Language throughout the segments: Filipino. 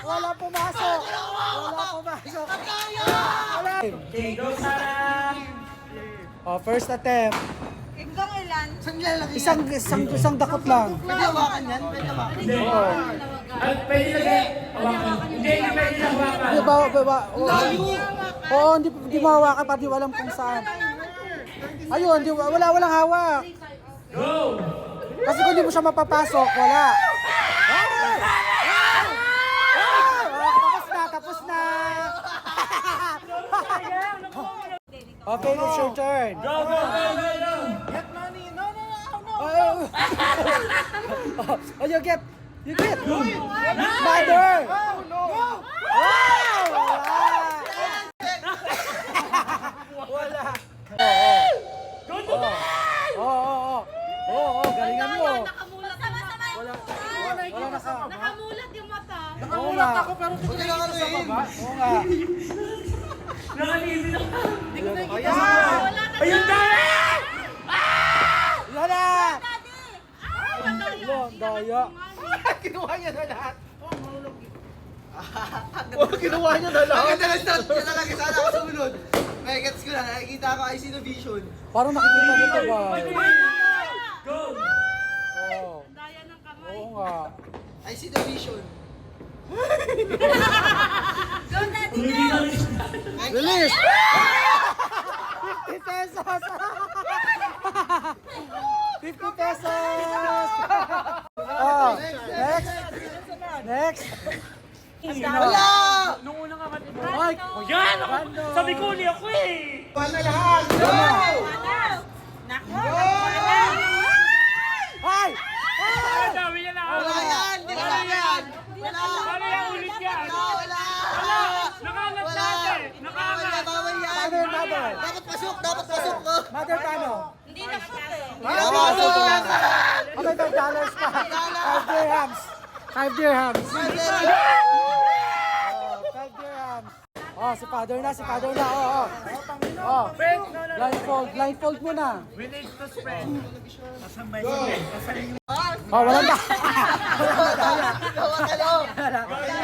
Wala pumasok. Okay, go Sarah! Oh, first attempt. Hanggang ilan? Isang dakot lang. Pwede hawakan yan? Pwede hawakan. Oo. Pwede na ba? Hawakan. Hindi pwede na hawakan. Di ba? Oo, hindi mahawakan pa, di alam kung saan. Ayun, walang hawak. Go! Kasi kung di mo siya mapapasok, wala. Tapos na. Okay, it's your turn. Go! Get money. No. Oh, you get. Mother. Oh, no. Wala. Go to the Oo, galingan mo. Nakamulat ang mata. Nakamulat yung mata. Nakamulat ako pero hindi ko nakikita sa baba. Oo nga. Nakalisin ako. Hindi ko nakikita Ayan. sa baba. Ayun dami! Yan na. Daddy! Daya. Kinuha niya na lahat. Kinuha niya na lahat. Ang ganda lang yan talaga sana ako sumunod. May gets ko na, nakikita ko, I see the vision. Parang nakikita mo ito ba? Go! Oo. Daya ng kamay. Oo nga. I see the vision. Go, Daddy! Hindi na rin. Release! 50 pesos! 50 pesos! Oh, next! Wala! Nung una nga mati. Ay! Oh, yan! Sabi ko uli ako eh! Paano lahat? Go! Nako! Ay! Ang dami niya na. Wala yan! Hindi ko lang yan! Wala! Paano yung ulit yan? Wala! Nakalat Wala! natin! Bawal Nakalat! yan! Bawal yan! Mother! Dapat pasok! Dapat pasok ko! Mother, paano? Hindi na shoot eh. Pasok! Okay, $5 pa. 5 dirhams. 5 dirhams. 5 dirhams. Oh, si father na. Oh. Blindfold mo na. We need to spend. Oh, walang da.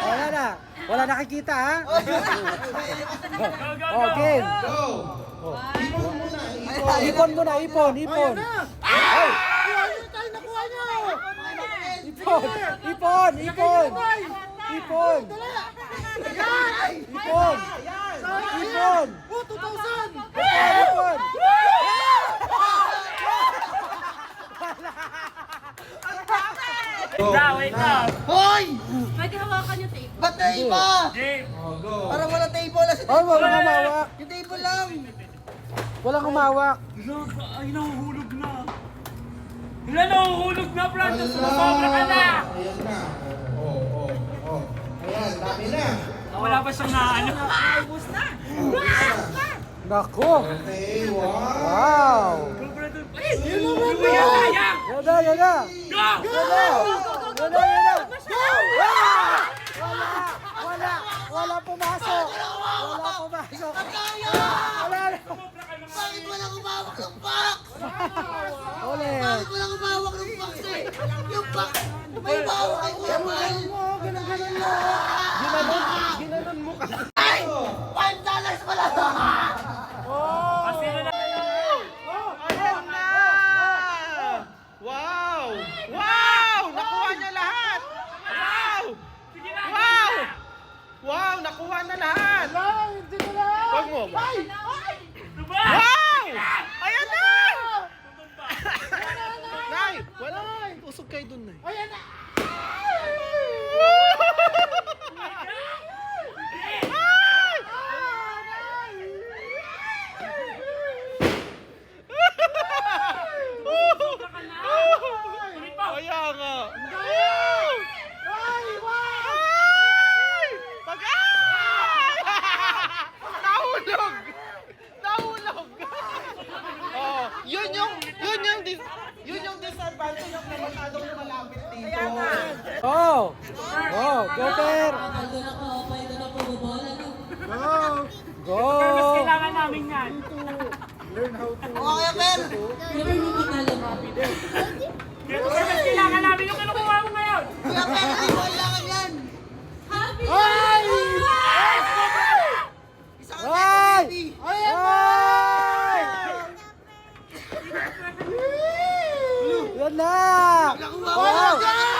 Wala na! Wala nakikita, ha? Go, go, Oh, go! game. Ipon mo na, ipon. Ay! Ipon. Oh, 2,000! Ipon. Wait lang! Hoy! Pwede hawakan yung tape. Ba't na iba? Game! Parang walang table lang si Ay, walang humawak. Yung table lang! Walang humawak. Ay, nahuhulog na! Wala, nahuhulog na, Francis! Sobra ka na! Ayan na. Ayan, dami na. Wala pa siyang naano. Nako. Okay, wow. Wow. Sayang! Yan na. Go! Wala pumasok. Bakit walang umawak ng box? Ulit. Bakit walang umawak ng box eh? Yung box, may umawak kay Kuya Mal. Ginanon mo kasi. Ay! $5 pala! Kasi na Ayan na! Wow! Wow! Nakuha niya lahat! Wow! Sige na! Wow! Wow! Nakuha na lahat! Huwag mo! Diba? Wow! Ayan na! Nay! Wala! Usog kayo dun, Nay. Ayan na! Kaya nga! Ay! Pag-ay! Nahulog! Nahulog! Oh, yun yung disadvantage ng masyadong malapit dito. Oh, go Per. Go. Mas kailangan namin yan. Okay, Ben! Yan na! Nakuha ko Wow! na!